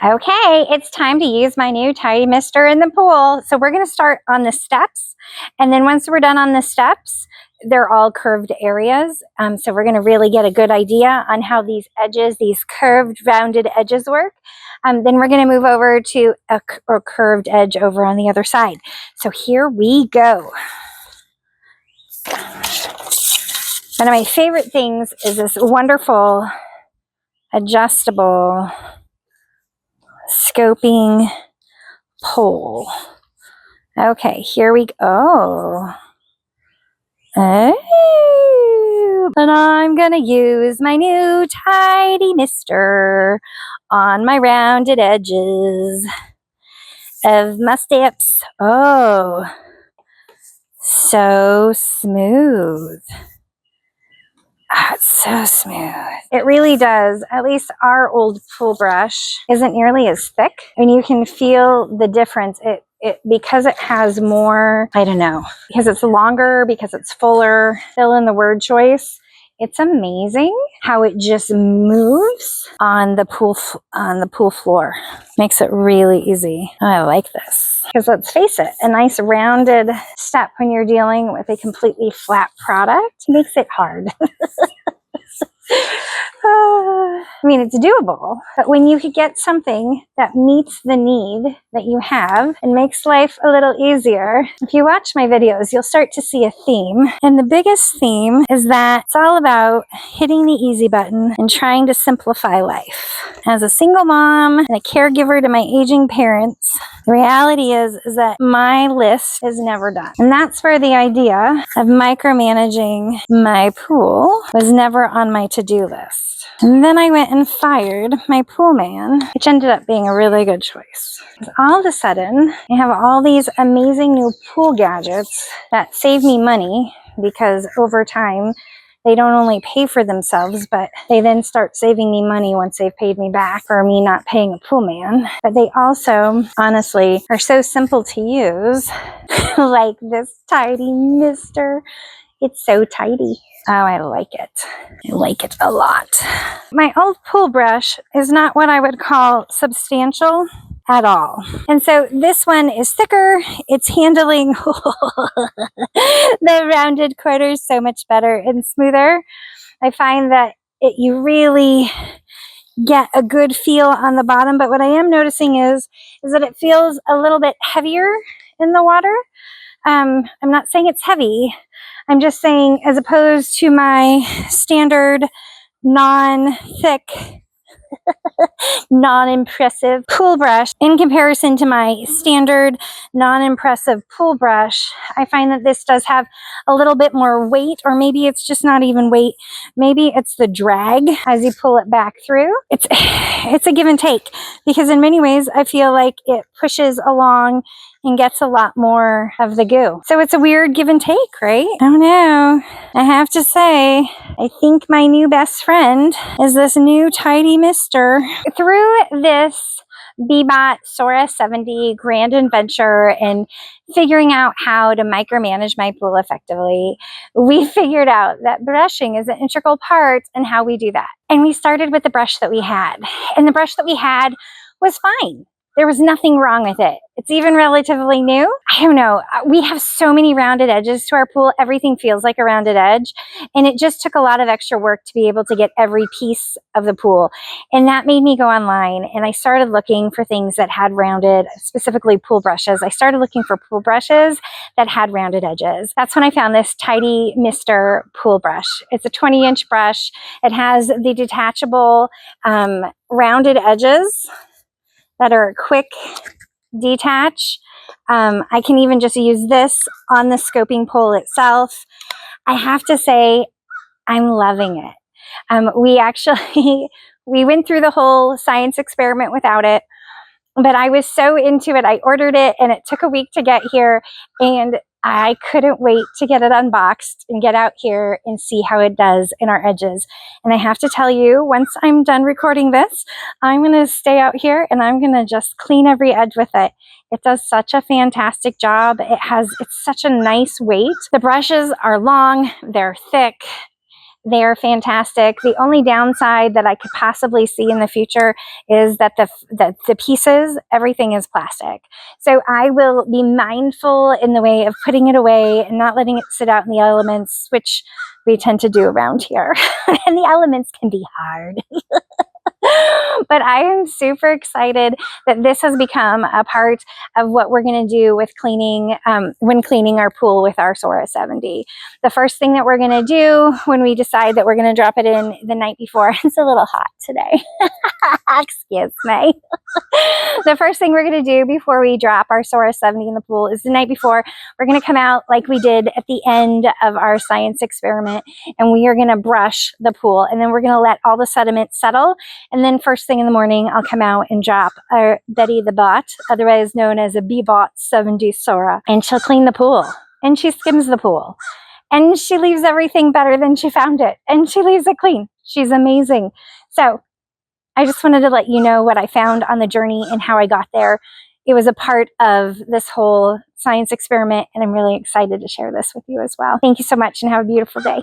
Okay, it's time to use my new TidyMister in the pool. So we're going to start on the steps, and then once we're done on the steps, they're all curved areas. So we're going to really get a good idea on how these edges, these curved, rounded edges work. Then we're going to move over to a curved edge over on the other side. So here we go. One of my favorite things is this wonderful adjustable scoping pole. Okay, here we go. Oh, and I'm gonna use my new TidyMister on my rounded edges of my steps. Oh, so smooth. Oh, it's so smooth. It really does. At least our old pool brush isn't nearly as thick, and you can feel the difference. Because it has more, I don't know, because it's longer, because it's fuller, fill in the word choice. It's amazing how it just moves on the pool floor. Makes it really easy. I like this. Because let's face it, a nice rounded step when you're dealing with a completely flat product makes it hard. I mean, it's doable, but when you could get something that meets the need that you have and makes life a little easier, if you watch my videos, you'll start to see a theme. And the biggest theme is that it's all about hitting the easy button and trying to simplify life. As a single mom and a caregiver to my aging parents, the reality is that my list is never done. And that's where the idea of micromanaging my pool was never on my to-do list. And then I went and fired my pool man, which ended up being a really good choice. All of a sudden, I have all these amazing new pool gadgets that save me money, because over time, they don't only pay for themselves, but they then start saving me money once they've paid me back for me not paying a pool man. But they also, honestly, are so simple to use, like this TidyMister. It's so tidy. Oh, I like it. I like it a lot. My old pool brush is not what I would call substantial at all. And so this one is thicker. It's handling the rounded corners so much better and smoother. I find that you really get a good feel on the bottom, but what I am noticing is that it feels a little bit heavier in the water. I'm not saying it's heavy. I'm just saying, as opposed to my standard non-thick, non-impressive pool brush, in comparison to my standard non-impressive pool brush, I find that this does have a little bit more weight, or maybe it's just not even weight. Maybe it's the drag as you pull it back through. It's a give and take, because in many ways I feel like it pushes along and gets a lot more of the goo. So it's a weird give and take, right? I don't know. I have to say, I think my new best friend is this new TidyMister. Through this Bebot Sora 70 grand adventure and figuring out how to micromanage my pool effectively, we figured out that brushing is an integral part in how we do that. And we started with the brush that we had. And the brush that we had was fine. There was nothing wrong with it. It's even relatively new. I don't know. We have so many rounded edges to our pool. Everything feels like a rounded edge. And it just took a lot of extra work to be able to get every piece of the pool. And that made me go online, and I started looking for things that had rounded, specifically pool brushes. I started looking for pool brushes that had rounded edges. That's when I found this TidyMister pool brush. It's a 20-inch brush. It has the detachable rounded edges that are quick detach. I can even just use this on the scoping pole itself. I have to say, I'm loving it. We went through the whole science experiment without it, but I was so into it. I ordered it, and it took a week to get here, and I couldn't wait to get it unboxed and get out here and see how it does in our edges. And I have to tell you, once I'm done recording this, I'm going to stay out here and I'm going to just clean every edge with it. It does such a fantastic job. It's such a nice weight. The brushes are long, they're thick, They are fantastic. The only downside that I could possibly see in the future is that the pieces, everything is plastic. So I will be mindful in the way of putting it away and not letting it sit out in the elements, which we tend to do around here. And the elements can be hard. But I am super excited that this has become a part of what we're going to do with cleaning, when cleaning our pool with our Sora 70. The first thing that we're going to do when we decide that we're going to drop it in the night before, it's a little hot today. Excuse me. The first thing we're going to do before we drop our Sora 70 in the pool is the night before, we're going to come out like we did at the end of our science experiment, and we are going to brush the pool, and then we're going to let all the sediment settle. And then first thing in the morning, I'll come out and drop our Betty the Bot, otherwise known as a B-Bot 70 Sora, and she'll clean the pool, and she skims the pool, and she leaves everything better than she found it, and she leaves it clean. She's amazing. So I just wanted to let you know what I found on the journey and how I got there. It was a part of this whole science experiment, and I'm really excited to share this with you as well. Thank you so much, and have a beautiful day.